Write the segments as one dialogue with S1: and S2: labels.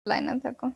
S1: লাইনে থাকো।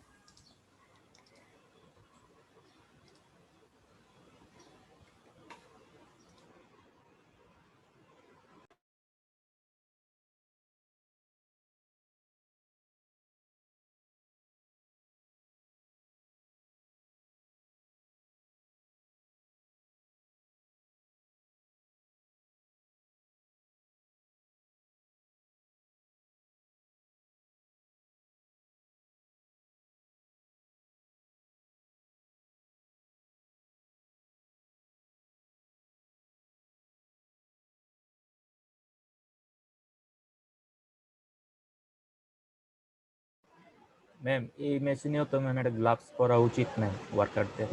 S2: ম্যাম এই মেশিনেও তো ম্যাম একটা গ্লাভস পরা উচিত না ওয়ার্কারদের।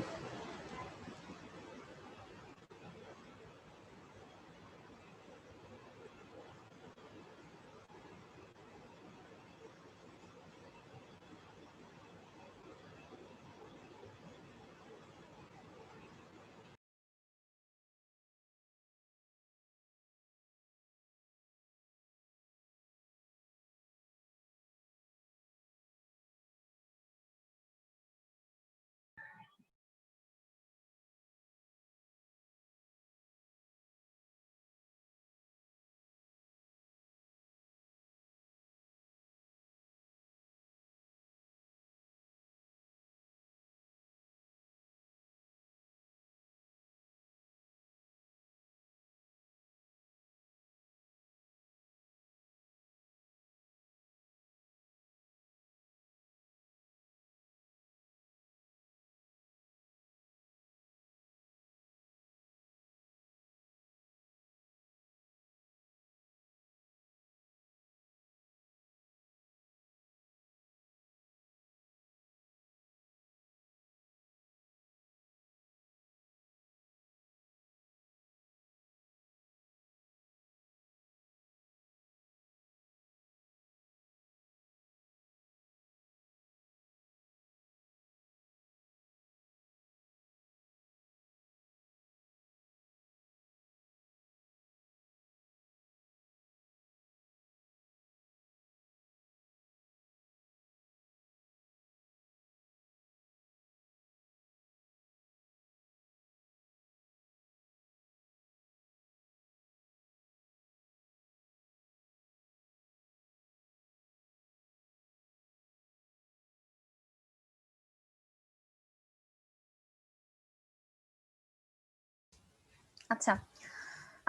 S1: আচ্ছা,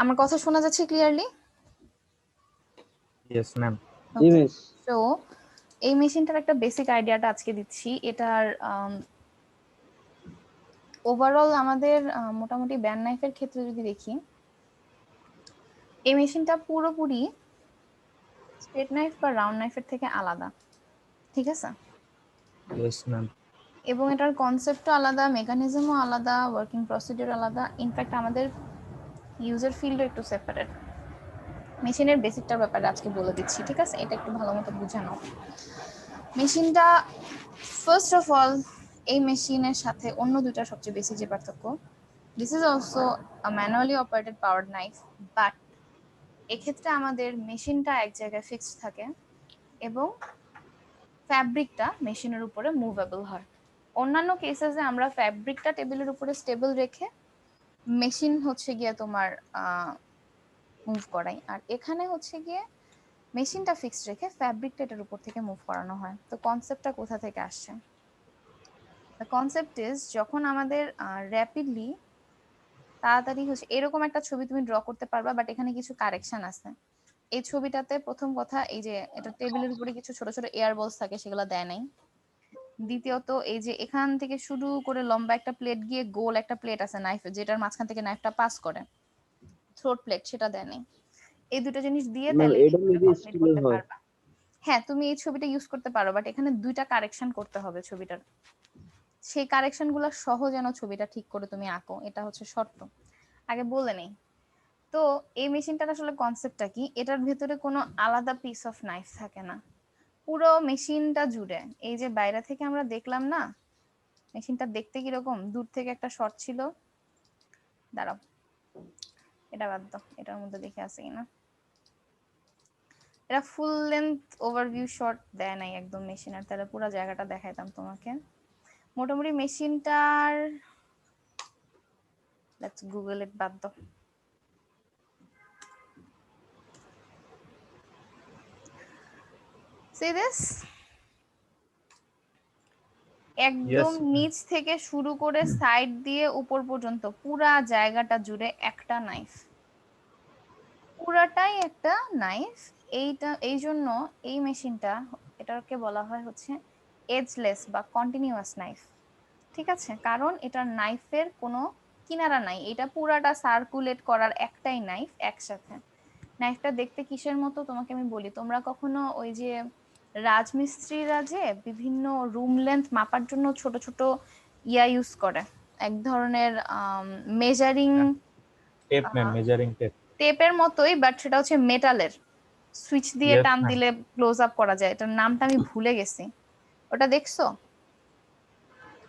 S1: আমার কথা শোনা যাচ্ছে ক্লিয়ারলি?
S2: Yes ma'am.
S3: জি মিস।
S1: তো এই মেশিনটার একটা বেসিক আইডিয়াটা আজকে দিচ্ছি। এটার ওভারঅল আমাদের মোটামুটি ব্যান্ড নাইফের ক্ষেত্রে যদি দেখি, এই মেশিনটা পুরোপুরি স্ট্রেট নাইফ বা রাউন্ড নাইফের থেকে আলাদা, ঠিক আছে?
S2: Yes ma'am.
S1: এবং এটার কনসেপ্টও আলাদা, মেকানিজমও আলাদা, ওয়ার্কিং প্রসিডিউর আলাদা, ইনফ্যাক্ট আমাদের ইউজার ফিল্ডও একটু সেপারেট। মেশিনের বেসিকটার ব্যাপারে আজকে বলে দিচ্ছি, ঠিক আছে? এটা একটু ভালো মতো বুঝে নাও। মেশিনটা ফার্স্ট অফ অল, এই মেশিনের সাথে অন্য দুইটা সবচেয়ে বেশি যে পার্থক্য, this is also a manually operated power knife, but এক্ষেত্রে আমাদের মেশিনটা এক জায়গায় ফিক্সড থাকে এবং ফ্যাব্রিকটা মেশিনের উপরে মুভেবল হয়। অন্যান্য কেসেসে আমরা ফ্যাব্রিকটা টেবিলের উপরে স্টেবল রেখে মেশিন হচ্ছে গিয়ে তোমার মুভ করাই, আর এখানে হচ্ছে গিয়ে মেশিনটা ফিক্সড রেখে ফ্যাব্রিকটা এটার উপর থেকে মুভ করানো হয়। তো কনসেপ্টটা কোথা থেকে আসছে? দ্য কনসেপ্ট ইজ, যখন আমাদের র্যাপিডলি তাড়াতাড়ি হচ্ছে এরকম একটা ছবি তুমি ড্র করতে পারবা, বাট এখানে কিছু কারেকশন আছে। এই ছবিটাতে প্রথম কথা এই যে এটা টেবিলের উপরে কিছু ছোট ছোট এয়ার বলস থাকে, সেগুলো দেয় নাই। দ্বিতীয়ত এই যে এখান থেকে শুরু করে লম্বা একটা প্লেট গিয়ে গোল একটা প্লেট আছে নাইফ, যেটার মাঝখান থেকে নাইফটা পাস করে, থ্রোট প্লেট, সেটা দেয় নাই। এই দুটো জিনিস দিয়ে
S3: ম্যাম
S1: তাহলে
S3: এটা মেবি
S1: কমপ্লিট
S3: স্টিলের
S1: করতে
S3: হয়।
S1: পারবা। হ্যাঁ, তুমি এই ছবিটা ইউজ করতে পারো, বাট এখানে দুইটা কারেকশন করতে হবে ছবিটার। সেই কারেকশন গুলো সহ যেন ছবিটা ঠিক করে তুমি আঁকো, এটা হচ্ছে শর্ত। আগে বলে নেই। তো এই মেশিনটার আসলে কনসেপ্টটা কি, এটার ভেতরে কোনো আলাদা পিস অফ নাইফ থাকে না, পুরো মেশিনটা জুড়ে। এই যে বাইরে থেকে আমরা দেখলাম না মেশিনটা দেখতে কিরকম, দূর থেকে একটা শট ছিল, দাঁড়াও এটা বাদ দাও, এটার মধ্যে দেখে আছে কিনা। এটা ফুল লেন্থ ওভারভিউ শট দেয় নাই একদম মেশিনের, তাহলে পুরো জায়গাটা দেখাইতাম তোমাকে। মোটামুটি মেশিনটার লেটস গুগল ইট, বাদ দাও। See this? একদম
S2: Yes.
S1: নিচ থেকে শুরু করে সাইড দিয়ে উপর পর্যন্ত পুরা জায়গাটা জুড়ে একটা নাইফ, পুরাটাই একটা নাইফ। এইটা এই জন্য এই মেশিনটা, এটাকে বলা হয় হচ্ছে এজলেস বা কন্টিনিউয়াস নাইফ। ঠিক আছে, কারণ এটার নাইফের কোনো কিনারা নাই, এটা পুরাটা সার্কুলেট করার একটাই নাইফ একসাথে। নাইফটা দেখতে কিসের মতো তোমাকে আমি বলি, তোমরা কখনো ওই যে রাজমিস্ত্রিরা যে বিভিন্ন রুম লেন্থ মাপার জন্য ছোট ছোট ইয়া ইউজ করে, এক ধরনের measuring
S2: tape ma'am, measuring tape.
S1: টেপের মতোই, বাট সেটা হচ্ছে মেটালের, সুইচ দিয়ে
S2: ইয়েস
S1: টান
S2: ম্যাম।
S1: দিলে ক্লোজ আপ করা যায়, এটার নামটা আমি ভুলে গেছি। ওটা দেখছো?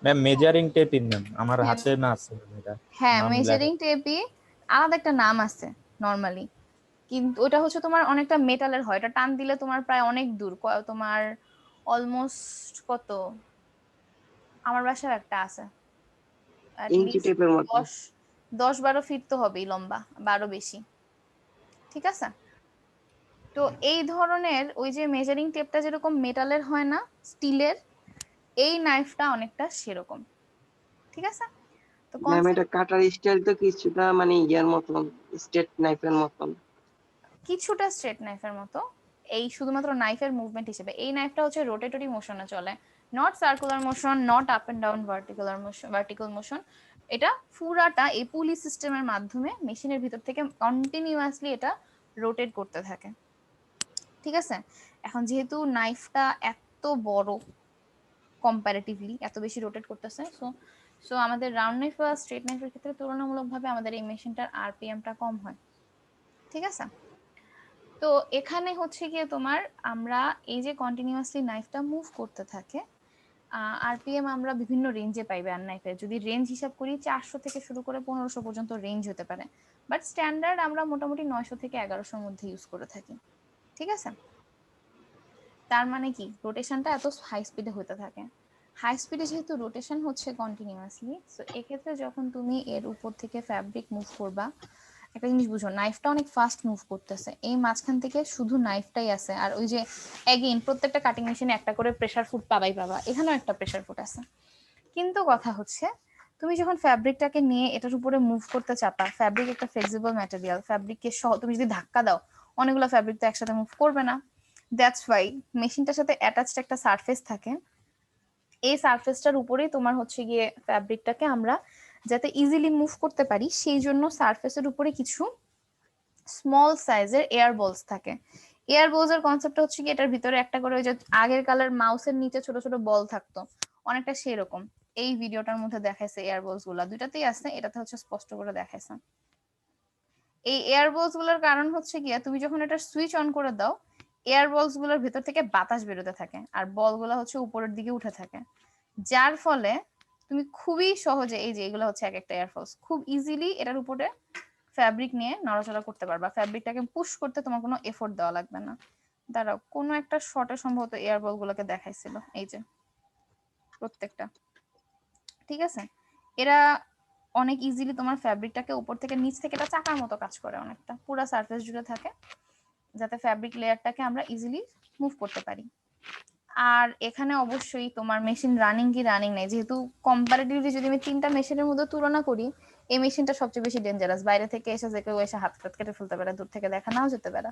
S2: ম্যাম মেজারিং টেপই ম্যাম, আমার
S1: হ্যাঁ,
S2: হাতে না আছে এটা,
S1: হ্যাঁ
S2: নাম লেখা।
S1: মেজারিং টেপই, আলাদা একটা নাম আছে নর্মালি, কিন্তু ওটা হচ্ছে তোমার অনেকটা মেটালের হয়, এটা টান দিলে তোমার প্রায় অনেক দূর, তোমার অলমোস্ট কত, আমার বাসায় একটা আছে,
S3: ইঞ্চি
S1: অ্যাটলিস্ট
S3: টেপের মতো।
S1: 10-12 ফিট তো হবেই লম্বা, 12 বেশি। ঠিক আছে, তো এই ধরনের ওই যে মেজারিং টেপটা যেরকম মেটালের হয় না, স্টিলের, এই নাইফটা অনেকটা সেরকম। ঠিক আছে, তো
S3: ম্যাম
S1: কনসেপ্ট
S3: এটা কাটার স্টাইল তো কিছুটা মানে ইয়ার মতন, স্টেট নাইফের মতন।
S1: কিছুটা স্ট্রেট নাইফের মতো, এই শুধুমাত্র নাইফের মুভমেন্ট হিসেবে। এই নাইফটা হচ্ছে রোটেটরি মোশনে চলে, not circular motion, not up and down vertical motion. এটা পুরাটা এই পুলি সিস্টেমের মাধ্যমে মেশিনের ভিতর থেকে কন্টিনিউয়াসলি এটা রোটেট করতে থাকে। ঠিক আছে, এখন যেহেতু নাইফটা এত বড়, কম্পারেটিভলি এত বেশি রোটেট করতেছে, সো সো আমাদের রাউন্ড নাইফ বা স্ট্রেট নাইফের ক্ষেত্রে তুলনামূলকভাবে আমাদের এই মেশিনটার আরপিএমটা কম হয়। ঠিক আছে, তো এখানে হচ্ছে গিয়ে তোমার, আমরা এই যে কন্টিনিউয়াসলি নাইফটা মুভ করতে থাকে, আরপিএম আমরা বিভিন্ন রেঞ্জে পাইবে আর নাইফে, যদি রেঞ্জ হিসাব করি 400 থেকে শুরু করে 1500 পর্যন্ত রেঞ্জ হতে পারে, বাট স্ট্যান্ডার্ড আমরা মোটামুটি 900 থেকে 1100-র মধ্যে ইউজ করে থাকি। ঠিক আছে, তার মানে কি রোটেশনটা এত হাই স্পিডে হতে থাকে। হাই স্পিডে যেহেতু রোটেশন হচ্ছে কন্টিনিউয়াসলি, সো এক্ষেত্রে যখন তুমি এর উপর থেকে ফ্যাব্রিক মুভ করবা, একটা জিনিস বুঝো, নাইফটা অনেক ফাস্ট মুভ করতেছে, এই মাঝখান থেকে শুধু নাইফটাই আছে, আর ওই যে এগেইন প্রত্যেকটা কাটিং মেশিনে একটা করে প্রেসার ফুট পাবা, এখানেও একটা প্রেসার ফুট আছে। কিন্তু কথা হচ্ছে, তুমি যখন ফ্যাব্রিকটাকে নিয়ে এটার উপরে মুভ করতে চাপা, ফ্যাব্রিক একটা ফ্লেক্সিবল ম্যাটেরিয়াল, ফ্যাব্রিককে সহ তুমি যদি ধাক্কা দাও, অনেকগুলো ফ্যাব্রিক তো একসাথে মুভ করবে না। দ্যাটস ওয়াই মেশিনটার সাথে অ্যাটাচড একটা সারফেস থাকে, এই সারফেসটার উপরেই তোমার হচ্ছে গিয়ে ফ্যাব্রিকটাকে আমরা যাতে ইজিলি মুভ করতে পারি, সেই জন্য সারফেসের উপরে কিছু স্মল সাইজের এয়ার বলস থাকে। এয়ার বলস এর কনসেপ্টটা হচ্ছে কি, এটার ভিতরে একটা করে ওই যে আগের কালার মাউসের নিচে ছোট ছোট বল থাকতো, অনেকটা সেরকম। এই ভিডিওটার মধ্যে দেখাইছে এয়ার বলস গুলা, দুইটাতেই আছে, এটাতে হচ্ছে স্পষ্ট করে দেখাইছে। এই এয়ার বলস গুলোর কারণ হচ্ছে গিয়া, তুমি যখন এটা সুইচ অন করে দাও, এয়ার বলস গুলোর ভেতর থেকে বাতাস বেরোতে থাকে, আর বল গুলা হচ্ছে উপরের দিকে উঠে থাকে, যার ফলে তুমি খুবই সহজে, এই যে এগুলো হচ্ছে এক একটা এয়ার ফলস, খুব ইজিলি এটার উপরে ফ্যাব্রিক নিয়ে নড়াচড়া করতে পারবা, ফ্যাব্রিকটাকে পুশ করতে তোমার কোনো এফোর্ট দেওয়া লাগবে না। দাঁড়াও, কোনো একটা শর্টে সম্ভবত এয়ার বল গুলোকে দেখাইছিল, এই যে প্রত্যেকটা। ঠিক আছে, এরা অনেক ইজিলি তোমার ফ্যাব্রিকটাকে উপর থেকে নিচ থেকে, এটা চাকার মতো কাজ করে, অনেকটা পুরো সারফেস জুড়ে থাকে, যাতে ফ্যাব্রিক লেয়ারটাকে আমরা ইজিলি মুভ করতে পারি। আর এখানে অবশ্যই তোমার মেশিন রানিং কি রানিং নেই, যেহেতু কম্পারেটিভলি যদি আমি 3টা মেশিনের মধ্যে তুলনা করি, এই মেশিনটা সবচেয়ে বেশি ডেঞ্জারাস, বাইরে থেকে এসে যে কেউ এসে হাত টাত কেটে ফেলতে পারে, দূর থেকে দেখা নাও যেতে পারে।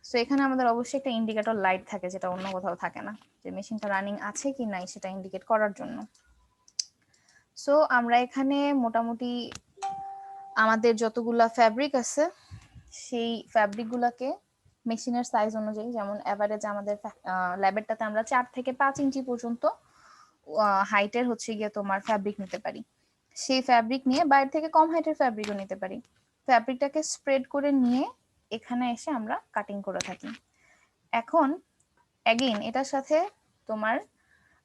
S1: সো এখানে আমাদের অবশ্যই একটা ইন্ডিকেটর লাইট থাকে, যেটা অন্য কোথাও থাকে না, যে মেশিনটা রানিং আছে কি নাই সেটা ইন্ডিকেট করার জন্য। সো আমরা এখানে মোটামুটি আমাদের যতগুলা ফ্যাব্রিক আছে, সেই ফ্যাব্রিক গুলাকে মেশিনের সাইজ অনুযায়ী, যেমন এভারেজ আমাদের ল্যাবেরটাতে আমরা 4 থেকে 5 ইঞ্চি পর্যন্ত হাইটের হচ্ছে গিয়ে তোমার ফ্যাব্রিক নিতে পারি, সেই ফ্যাব্রিক নিয়ে বাইরে থেকে কম হাইটের ফ্যাব্রিকও নিতে পারি, ফ্যাব্রিকটাকে স্প্রেড করে নিয়ে এখানে এসে আমরা কাটিং করে থাকি। এখন অ্যাগেইন এটার সাথে তোমার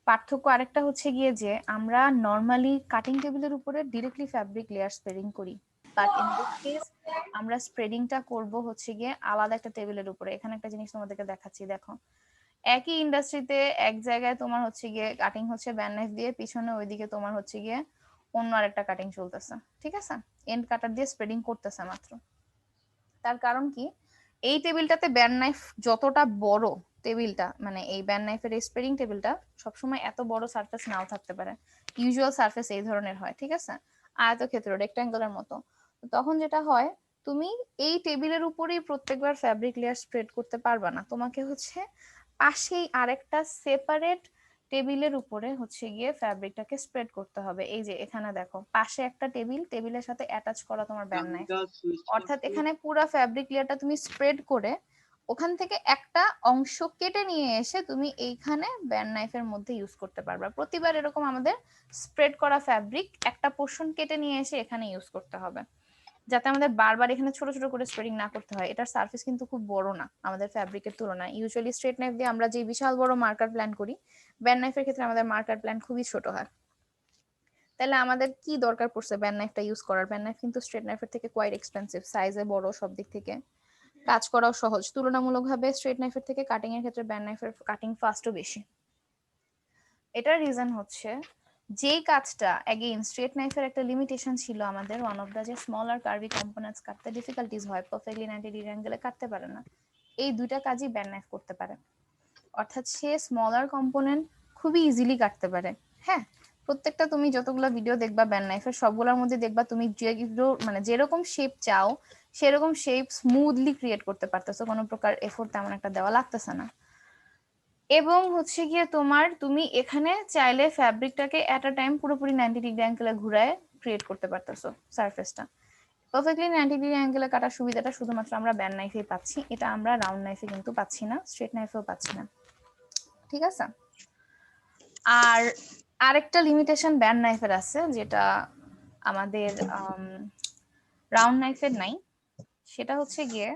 S1: পার্থক্য আরেকটা হচ্ছে গিয়ে যে, আমরা নর্মালি কাটিং টেবিলের উপরে ডিরেক্টলি ফ্যাব্রিক লেয়ার স্প্রেডিং করি, বাট ইন দিস কেস আমরা স্প্রেডিংটা করব হচ্ছে গিয়ে আলাদা একটা টেবিলের উপরে। এখানে একটা জিনিস তোমাদেরকে দেখাচ্ছি, দেখো একই ইন্ডাস্ট্রিতে এক জায়গায় তোমার হচ্ছে গিয়ে কাটিং হচ্ছে ব্যান নাইফ দিয়ে, পিছনে ওইদিকে তোমার হচ্ছে গিয়ে অন্য আরেকটা কাটিং চলতেছে, ঠিক আছে, এন্ড কাটার দিয়ে স্প্রেডিং করতেছে মাত্র। তার কারণ কি, এই টেবিলটাতে ব্যান নাইফ যতটা বড় টেবিলটা, মানে এই ব্যান নাইফের এই স্প্রেডিং টেবিলটা সবসময় এত বড় সারফেস নাও থাকতে পারে, ইউজুয়াল সারফেস এই ধরনের হয়, ঠিক আছে, আয়তক্ষেত্র রেক্ট্যাঙ্গুলার মতো। তখন যেটা হয়, তুমি এই টেবিলের উপরেই প্রত্যেকবার ফ্যাব্রিক লেয়ার স্প্রেড করতে পারবা না, তোমাকে হচ্ছে পাশেই আরেকটা সেপারেট টেবিলের উপরে হচ্ছে গিয়ে ফ্যাব্রিকটাকে স্প্রেড করতে হবে। এই যে এখানে দেখো পাশে একটা টেবিল, টেবিলের সাথে অ্যাটাচ করা তোমার ব্যান নাইফ, অর্থাৎ এখানে পুরো ফ্যাব্রিক লেয়ারটা তুমি স্প্রেড করে ওখান থেকে একটা অংশ কেটে নিয়ে এসে তুমি এইখানে ব্যান নাইফের মধ্যে ইউজ করতে পারবা। প্রতিবার এরকম আমাদের স্প্রেড করা ফ্যাব্রিক একটা পোর্শন কেটে নিয়ে এসে এখানে ইউজ করতে হবে, যাতে আমাদের বারবার এখানে ছোট ছোট করে স্প্রেডিং না করতে হয়। এটার সারফেস কিন্তু খুব বড় না আমাদের ফ্যাব্রিকের তুলনায়। ইউজুয়ালি স্ট্রেট নাইফ দিয়ে আমরা যে বিশাল বড় মার্কার প্ল্যান করি, ব্যান নাইফের ক্ষেত্রে আমাদের মার্কার প্ল্যান খুবই ছোট হয়। তাহলে আমাদের কি দরকার পড়ছে ব্যান নাইফটা ইউজ করার? ব্যান নাইফ কিন্তু স্ট্রেট নাইফের থেকে কোয়াইট এক্সপেন্সিভ, সাইজে বড়, সব দিক থেকে কাজ করাও সহজ তুলনামূলকভাবে। স্ট্রেট নাইফের থেকে কাটিং এর ক্ষেত্রে ব্যান নাইফের কাটিং ফাস্টও বেশি। এটার রিজন হচ্ছে যেই কাজটা এগেইন স্ট্রেট নাইফের একটা লিমিটেশন ছিল আমাদের, ওয়ান অফ দা, যে স্মল আর কার্ভি কম্পোনেন্টস কাটতে ডিফিকাল্টিজ হয়, পারফেক্টলি 90 ডিগ্রি অ্যাঙ্গেলে কাটতে পারে না। এই দুইটা কাজই ব্যান নাইফ করতে পারে, অর্থাৎ সে স্মলার কম্পোনেন্ট খুবই ইজিলি কাটতে পারে। হ্যাঁ, প্রত্যেকটা তুমি যতগুলো ভিডিও দেখবা ব্যান নাইফের, সবগুলোর মধ্যে দেখবা তুমি মানে যেরকম শেপ চাও সেরকম শেপ স্মুথলি ক্রিয়েট করতে পারতেছো, কোনো প্রকার এফোর্ট তেমন একটা দেওয়া লাগতেছে না। এবং হচ্ছে গিয়ে তুমি এখানে চাইলে ফ্যাব্রিকটাকে এট আ টাইম পুরোপুরি 90 ডিগ্রি অ্যাঙ্গেলে ঘুরায় ক্রিয়েট করতে পারতেছো সারফেসটা। পারফেক্টলি 90 ডিগ্রি অ্যাঙ্গেলে কাটার সুবিধাটা শুধুমাত্র আমরা ব্যান নাইফেই পাচ্ছি, এটা আমরা রাউন্ড নাইফে কিন্তু পাচ্ছি না, স্ট্রেট নাইফেও পাচ্ছি না, ঠিক আছে। আর আরেকটা লিমিটেশন ব্যান নাইফের আছে, যেটা আমাদের রাউন্ড নাইফের নাই। সেটা হচ্ছে গিয়ে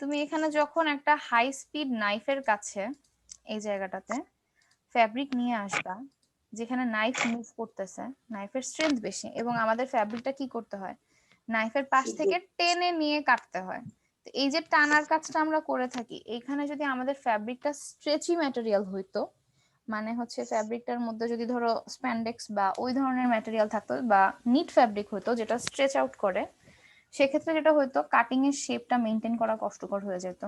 S1: তুমি এখানে যখন একটা হাই স্পিড নাইফের কাছে এই জায়গাটাতে ফ্যাব্রিক নিয়ে আসবা, যেখানে নাইফ মুভ করতেছে, নাইফের স্ট্রেংথ বেশি, এবং আমাদের ফ্যাব্রিকটা কি করতে হয়, নাইফের পাশ থেকে টেনে নিয়ে কাটতে হয়। তো এই যে টানার কাজটা আমরা করে থাকি, এইখানে যদি আমাদের ফ্যাব্রিকটা স্ট্রেচি ম্যাটেরিয়াল হইতো, মানে হচ্ছে ফ্যাব্রিকটার মধ্যে যদি ধরো স্প্যান্ডেক্স বা ওই ধরনের ম্যাটেরিয়াল থাকতো, বা নিট ফ্যাব্রিক হতো যেটা স্ট্রেচ আউট করে, সেক্ষেত্রে যেটা হইতো কাটিং এর শেপটা মেনটেন করা কষ্টকর হয়ে যেত।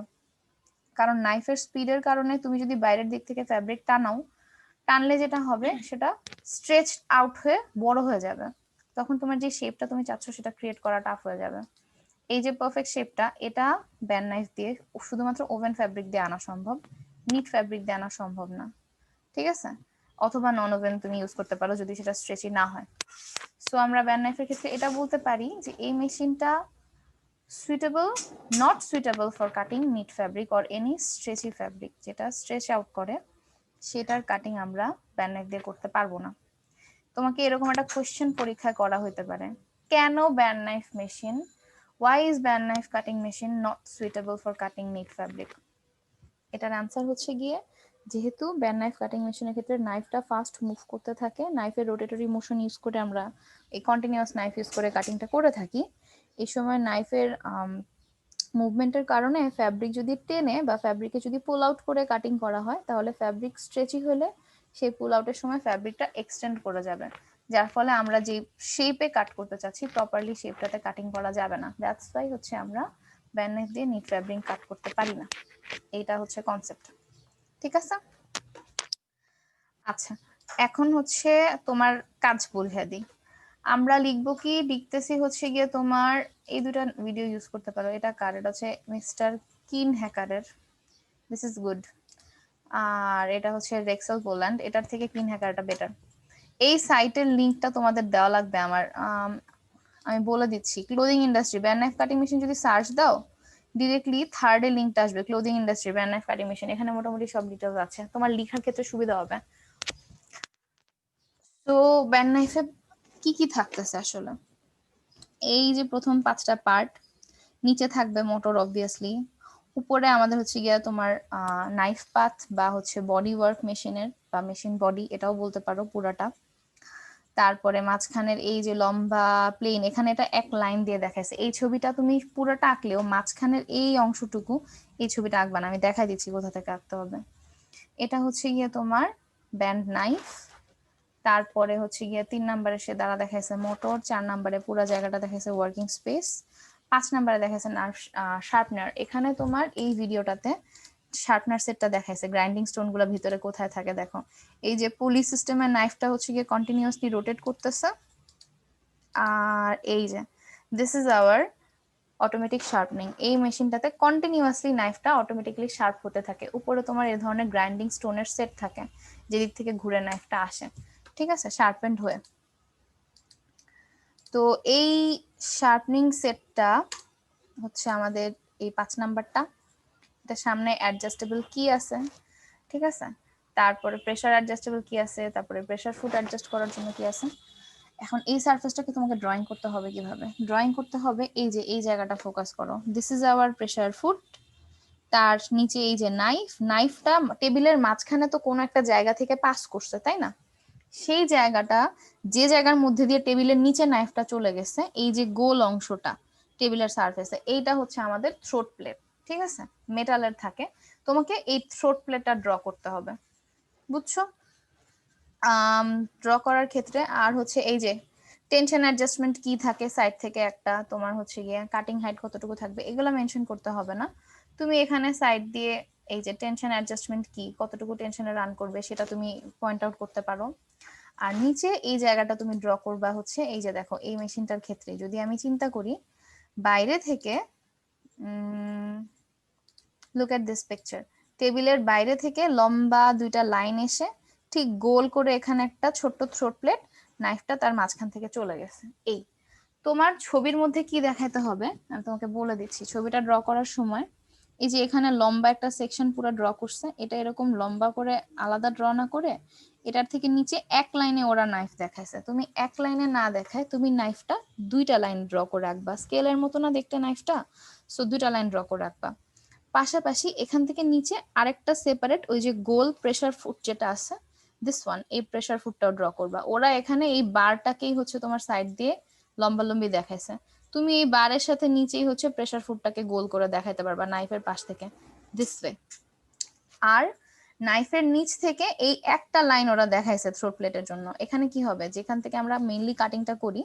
S1: কারণ নাইফের স্পিডের কারণে তুমি যদি বাইরের দিক থেকে ফ্যাব্রিক টানলে যেটা হবে সেটা স্ট্রেচ আউট হয়ে বড় হয়ে যাবে, তখন তোমার যে শেপটা তুমি চাচ্ছ সেটা ক্রিয়েট করা টাফ হয়ে যাবে। এই যে পারফেক্ট শেপটা, এটা ব্যান নাইফ দিয়ে শুধুমাত্র ওভেন ফ্যাব্রিক দিয়ে আনা সম্ভব, নিট ফ্যাব্রিক দিয়ে আনা সম্ভব না, ঠিক আছে। অথবা নন ওভেন তুমি ইউজ করতে পারো যদি সেটা স্ট্রেচি না হয়। সো আমরা ব্যান নাইফের ক্ষেত্রে এটা বলতে পারি যে এই মেশিনটা suitable, not suitable for cutting knit fabric or any stretchy fabric, যেটা স্ট্রেচ আউট করে সেটার কাটিং আমরা ব্যান নাইফ দিয়ে করতে পারবো না। তোমাকে এরকম একটা কোশ্চেন পরীক্ষায় করা হতে পারে, কেন band knife machine, why is band knife cutting machine not suitable for cutting neat fabric? এটার অ্যান্সার হচ্ছে গিয়ে, যেহেতু ব্যান নাইফ কাটিং মেশিনের ক্ষেত্রে নাইফটা ফাস্ট মুভ করতে থাকে, নাইফের রোটেটরি মোশন ইউজ করে আমরা এই কন্টিনিউয়াস নাইফ ইউজ করে কাটিংটা করে থাকি, এই সময় নাইফের মুভমেন্টের কারণে ফ্যাব্রিক যদি টেনে বা ফ্যাব্রিকে যদি পুল আউট করে কাটিং করা হয়, তাহলে ফ্যাব্রিক স্ট্রেচি হলে সেই পুল আউটের সময় ফ্যাব্রিকটা এক্সটেন্ড করে যাবে, যার ফলে আমরা যে শেপে কাট করতে চাচ্ছি প্রপারলি শেপটাতে কাটিং করা যাবে না। দ্যাটস ওয়াই হচ্ছে আমরা ব্যান নাইফ দিয়ে নিট ফ্যাব্রিক কাট করতে পারি না, এইটা হচ্ছে কনসেপ্ট, ঠিক আছে। আচ্ছা, এখন হচ্ছে তোমার কাজ বুঝিয়ে দিই। আমরা লিখবো কি, লিখতেছি হচ্ছে গিয়ে তোমার এই দুটা ভিডিও ইউজ করতে পারো। এটা কার, এটা হচ্ছে মিস্টার কিন হ্যাকারের, দিস ইজ গুড। আর এটা হচ্ছে রেক্সেল পোল্যান্ড, এটার থেকে কিন হ্যাকারটা বেটার। এই সাইটের লিংকটা তোমাদের দেওয়া লাগবে আমার, আমি বলে দিচ্ছি। Clothing industry band knife cutting machine যদি সার্চ দাও, ডিরেক্টলি থার্ডে লিংকটা আসবে, clothing industry band knife cutting machine, এখানে মোটামুটি সব ডিটেলস আছে, তোমার লেখার ক্ষেত্রে সুবিধা হবে। তো ব্যান নাইফে কি কি থাকতেছে আসলে, এই যে প্রথম 5টা পার্ট, নিচে থাকবে মোটর অবভিয়াসলি, উপরে আমাদের হচ্ছে গিয়া তোমার নাইফ পাথ বা হচ্ছে বডি ওয়ার্ক মেশিনের বা মেশিন বডি এটাও বলতে পারো পুরাটা। তারপরে মাঝখানের এই যে লম্বা প্লেন, এখানে এটা এক লাইন দিয়ে দেখাইছে। এই ছবিটা তুমি পুরোটা আঁকলেও মাঝখানের এই অংশটুকু এই ছবিটা আঁকবা না, আমি দেখাই দিচ্ছি কোথা থেকে আঁকতে হবে। এটা হচ্ছে গিয়ে তোমার ব্যান্ড নাইফ, তারপরে হচ্ছে গিয়ে 3 নম্বরে সে দ্বারা দেখাইছে মোটর, 4 নম্বরে পুরো জায়গাটা দেখাইছে ওয়ার্কিং স্পেস, 5 নম্বরে দেখাইছে শার্পনার। এখানে তোমার এই ভিডিওটাতে শার্পনার সেটটা দেখাইছে, গ্রাইন্ডিং স্টোন গুলো ভিতরে কোথায় থাকে দেখো। এই যে পুলি সিস্টেমের নাইফটা হচ্ছে গিয়ে কন্টিনিউয়াসলি রোটেট করতেছে। আর এই যে this is our automatic sharpening, এই মেশিনটাতে কন্টিনিউয়াসলি নাইফটা অটোমেটিক্যালি শার্প হতে থাকে। উপরে তোমার এই ধরনের গ্রাইন্ডিং স্টোনের সেট থাকে যেদিক থেকে ঘুরে নাইফটা আসে, ঠিক আছে, শার্পেন্ড হয়ে। তো এই শার্পনিং সেটটা হচ্ছে আমাদের এই 5 নাম্বারটা, এটা সামনে অ্যাডজাস্টেবল কি আছে, ঠিক আছে, তারপরে প্রেসার অ্যাডজাস্টেবল কি আছে, তারপরে প্রেসার ফুট অ্যাডজাস্ট করার জন্য কি আছে। এখন এই সারফেসটাকে তোমাকে ড্রয়িং করতে হবে কিভাবে, ড্রয়িং করতে হবে এই যে এই জায়গাটা ফোকাস করো, this is our pressure foot, তার নিচে এই যে নাইফ, নাইফটা টেবিলের মাঝখানে তো কোনো একটা জায়গা থেকে পাস করছে তাই না, সেই জায়গাটা যে জায়গার মধ্যে দিয়ে টেবিলের নিচে নাইফটা চলে গেছে, এই যে গোল অংশটা টেবিলের সারফেসে, এইটা হচ্ছে আমাদের থ্রোট প্লেট, ঠিক আছে, মেটালের থাকে। তোমাকে এই থ্রোট প্লেটটা ড্র করতে হবে, বুঝছো। ড্র করার ক্ষেত্রে আর হচ্ছে এই যে টেনশন অ্যাডজাস্টমেন্ট কি থাকে সাইড থেকে একটা, তোমার হচ্ছে গিয়ে কাটিং হাইট কতটুকু থাকবে এগুলো মেনশন করতে হবে না, তুমি এখানে সাইড দিয়ে এই যে টেনশন অ্যাডজাস্টমেন্ট কি, কতটুকু টেনশনে রান করবে সেটা তুমি পয়েন্ট আউট করতে পারো। আর নিচে এই জায়গাটা তুমি ড্র করবা হচ্ছে এই যে দেখো এই মেশিনটার ক্ষেত্রে যদি আমি চিন্তা করি বাইরে থেকে, লুক এট দিস পিকচার, টেবিলের বাইরে থেকে লম্বা দুইটা লাইন এসে ঠিক গোল করে এখানে একটা ছোট্ট থ্রোট প্লেট, নাইফটা তার মাঝখান থেকে চলে গেছে। এই তোমার ছবির মধ্যে কি দেখাতে হবে আমি তোমাকে বলে দিচ্ছি। ছবিটা ড্র করার সময় এই যে এখানে লম্বা একটা সেকশন পুরো ড্র করছে, এটা এরকম লম্বা করে আলাদা ড্র না করে এটার থেকে নিচে এক লাইনে ওরা নাইফ দেখাইছে, তুমি এক লাইনে না দেখায় তুমি নাইফটা দুইটা লাইন ড্র করে রাখবা, স্কেলের মতো না দেখতে নাইফটা, সো দুইটা লাইন ড্র করে রাখবা। পাশাপাশি এখান থেকে নিচে আরেকটা সেপারেট ওই যে গোল প্রেসার ফুট যেটা আছে দিস ওয়ান, এই প্রেসার ফুটটাও ড্র করবা। ওরা এখানে এই বারটাকেই হচ্ছে তোমার সাইড দিয়ে লম্বালম্বি দেখাইছে, তুমি এই বারের সাথে নিচেই হচ্ছে প্রেসার ফুটটাকে গোল করে দেখাইতে পারবা নাইফের পাশ থেকে দিস ওয়ে। আর নাইফের নিচ থেকে এই একটা লাইন ওরা দেখাইছে থ্রোট প্লেটের জন্য, এখানে কি হবে যেখান থেকে আমরা মেইনলি কাটিংটা করি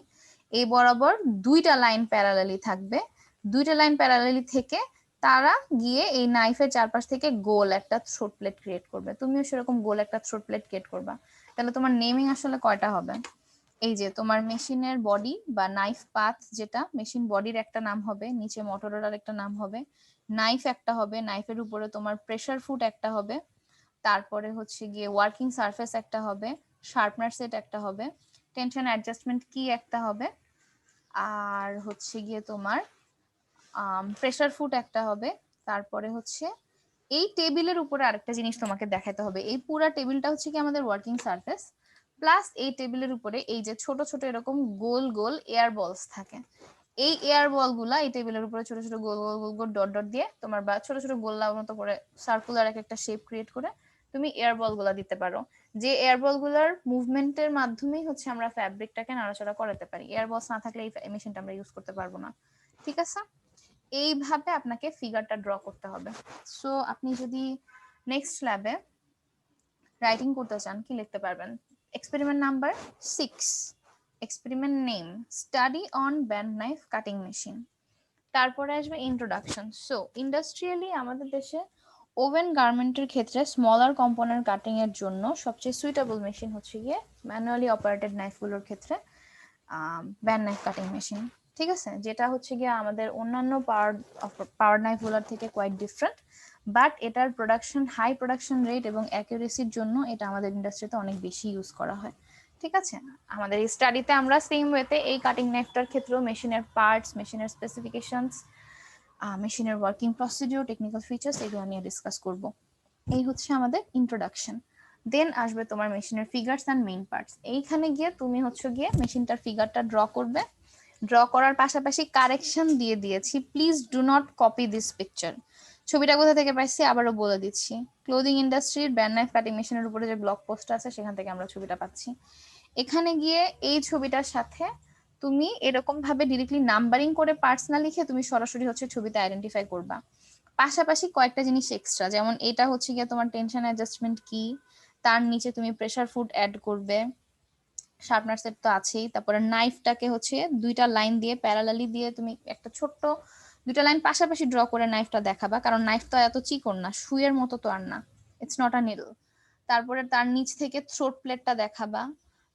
S1: এই বরাবর দুইটা লাইন প্যারালালি থাকবে, দুইটা লাইন প্যারালালি থেকে তারা গিয়ে এই নাইফের চারপাশ থেকে গোল একটা থ্রোট প্লেট ক্রিয়েট করবে, তুমিও সেরকম গোল একটা থ্রোট প্লেট ক্রিয়েট করবা। তাহলে তোমার নেমিং আসলে কয়টা হবে, এই যে তোমার মেশিনের বডি বা নাইফ পাথ, যেটা মেশিন বডির একটা নাম হবে, নিচে মোটরের একটা নাম হবে, নাইফ একটা হবে, নাইফের উপরে তোমার প্রেসার ফুট একটা হবে, তারপরে হচ্ছে গিয়ে ওয়ার্কিং সারফেস একটা হবে, শার্পনার সেট একটা হবে, টেনশন অ্যাডজাস্টমেন্ট কি একটা হবে, আর হচ্ছে গিয়ে তোমার প্রেসার ফুট একটা হবে। তারপরে হচ্ছে এই টেবিলের উপরে আরেকটা জিনিস তোমাকে দেখাতে হবে, এই পুরো টেবিলটা হচ্ছে কি আমাদের ওয়ার্কিং সারফেস, প্লাস এই টেবিলের উপরে এই যে ছোট ছোট এরকম গোল গোল এয়ার বলস থাকে, এই এয়ার বল গুলা এই টেবিলের উপরে ছোট ছোট গোল গোল গোল গোল ডট ডট দিয়ে তোমার বা ছোট ছোট গোল্লার মতো করে সার্কুলার একটা শেপ ক্রিয়েট করে তুমি এয়ার বল গুলা দিতে পারো, যে এয়ার বল গুলার মুভমেন্টের মাধ্যমেই হচ্ছে আমরা ফ্যাব্রিকটাকে নাড়াচাড়া করাতে পারি, এয়ার বলস না থাকলে এই মেশিনটা আমরা ইউজ করতে পারবো না, ঠিক আছে। এইভাবে আপনাকে ফিগারটা ড্র করতে হবে। সো আপনি যদি নেক্সট ল্যাবে রাইটিং করতে চান কি লিখতে পারবেন, experiment number 6, experiment name study on band knife cutting machine, তারপরে আসবে ইন্ট্রোডাকশন। সো ইন্ডাস্ট্রিয়ালি আমাদের দেশে ওভেন গার্মেন্টের ক্ষেত্রে স্মলার কম্পোনেন্ট কাটিং এর জন্য সবচেয়ে সুইটেবল মেশিন হচ্ছে গিয়ে ম্যানুয়ালি অপারেটেড নাইফগুলোর ক্ষেত্রে ব্যান্ড নাইফ কাটিং মেশিন, ঠিক আছে, যেটা হচ্ছে গিয়ে আমাদের অন্যান্য পাওয়ার নাইফগুলোর থেকে কোয়াইট ডিফারেন্ট, বাট এটার প্রোডাকশন হাই প্রোডাকশন রেট এবং অ্যাকুরেসির জন্য এটা আমাদের ইন্ডাস্ট্রিতে অনেক বেশি ইউজ করা হয়, ঠিক আছে। আমাদের এই স্টাডিতে আমরা সেম ওয়েতে এই কাটিং নাইফটার ক্ষেত্রেও মেশিনের পার্টস, মেশিনের স্পেসিফিকেশনস, মেশিনের ওয়ার্কিং প্রসিডিউর, টেকনিক্যাল ফিচার্স এগুলো নিয়ে ডিসকাস করব। এই হচ্ছে আমাদের ইন্ট্রোডাকশন। দেন আসবে তোমার মেশিনের ফিগারস অ্যান্ড মেইন পার্টস, এইখানে গিয়ে তুমি হচ্ছে গিয়ে মেশিনটার ফিগারটা ড্র করবে, ড্র করার পাশাপাশি কারেকশন দিয়ে দিয়েছি, please do not copy this picture. ছবিটা কোথা থেকে পাইছি আবারও বলে দিচ্ছি, ক্লোদিং ইন্ডাস্ট্রির ব্যান্ড নাইফ কাটিং মেশিনের উপরে যে ব্লগ পোস্ট আছে সেখান থেকে আমরা ছবিটা পাচ্ছি। এখানে গিয়ে এই ছবিটার সাথে তুমি এরকম ভাবে ডিরেক্টলি নাম্বারিং করে পার্টস না লিখে তুমি সরাসরি হচ্ছে ছবিতে আইডেন্টিফাই করবা। পাশাপাশি কয়েকটা জিনিস এক্সট্রা, যেমন এটা হচ্ছে গিয়ে তোমার টেনশন অ্যাডজাস্টমেন্ট কি, তার নিচে তুমি প্রেসার ফুড অ্যাড করবে, শার্পনার সেট তো আছেই, তারপরে নাইফটাকে হচ্ছে দুইটা লাইন দিয়ে প্যারালালি দিয়ে তুমি একটা ছোট্ট দুইটা লাইন পাশাপাশি ড্র করে নাইফটা দেখাবা, কারণ নাইফ তো এত চিকন না, সুইয়ের মতো তো আর না, ইটস নট আ নিডল। তারপরে তার নিচ থেকে থ্রোট প্লেটটা দেখাবা,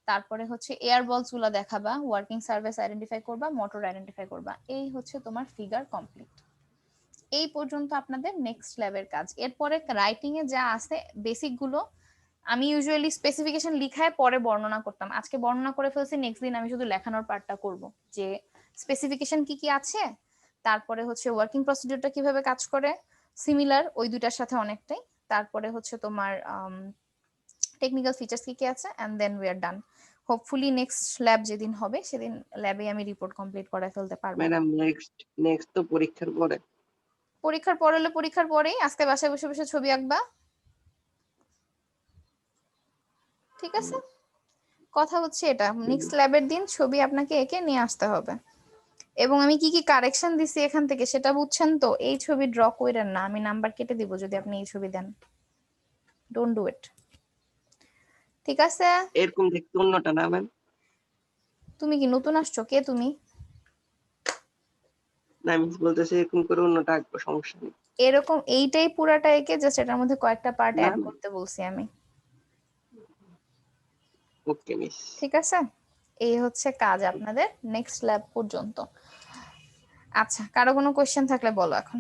S1: তারপরে হচ্ছে এয়ার বলস গুলা দেখাবা, ওয়ার্কিং সার্ভিস আইডেন্টিফাই করবা, মোটর আইডেন্টিফাই করবা। এই হচ্ছে তোমার ফিগার কমপ্লিট। এই পর্যন্ত আপনাদের নেক্সট লেভেলের কাজ। এরপরে রাইটিং এ যা আছে বেসিক গুলো আমি ইউজুয়ালি স্পেসিফিকেশন লিখায় পরে বর্ণনা করতাম, আজকে বর্ণনা করে ফেলছি, নেক্সট দিন আমি শুধু লেখানোর পার্টটা করব, যে স্পেসিফিকেশন কি কি আছে, তারপরে হচ্ছে ওয়ার্কিং প্রসিডিউরটা কিভাবে কাজ করে, সিমিলার ওই দুটার সাথে অনেকটাই, তারপরে হচ্ছে তোমার টেকনিক্যাল ফিচার্স কি কি আছে, and then we are done. Hopefully next lab যেদিন হবে সেদিন ল্যাবে আমি রিপোর্ট কমপ্লিট করে ফেলতে পারবো।
S3: ম্যাডাম নেক্সট তো পরীক্ষার পরে।
S1: পরীক্ষার পর হলে পরীক্ষার পরেই, আজকে বাসায় বসে বসে ছবি আঁকবা, ঠিক আছে? কথা হচ্ছে এটা, নেক্সট ল্যাবের দিন ছবি আপনাকে এঁকে নিয়ে আসতে হবে, এবং আমি কি কি কারেকশন দিছি এখান থেকে সেটা বুঝছেন তো। এই ছবি ড্র কইরেন না, আমি নাম্বার কেটে দিব যদি আপনি এই ছবি দেন, ডোন্ট ডু ইট, ঠিক আছে?
S3: এরকম দেখতে অন্যটা না ম্যাম?
S1: তুমি কি নতুন আসছো? কে তুমি?
S3: না আমি বলতেছি এরকম করে অন্যটা আঁকবো, সমস্যা নেই।
S1: এরকম এইটাই পুরাটা এঁকে জাস্ট এটার মধ্যে কয়েকটা পার্ট
S3: না
S1: অ্যাড
S3: না,
S1: করতে বলছি আমি,
S3: ওকে মিস।
S1: ঠিক আছে? এই হচ্ছে কাজ আপনাদের নেক্সট ল্যাব পর্যন্ত। আচ্ছা, কারো কোনো কোয়েশ্চেন থাকলে বলো এখন।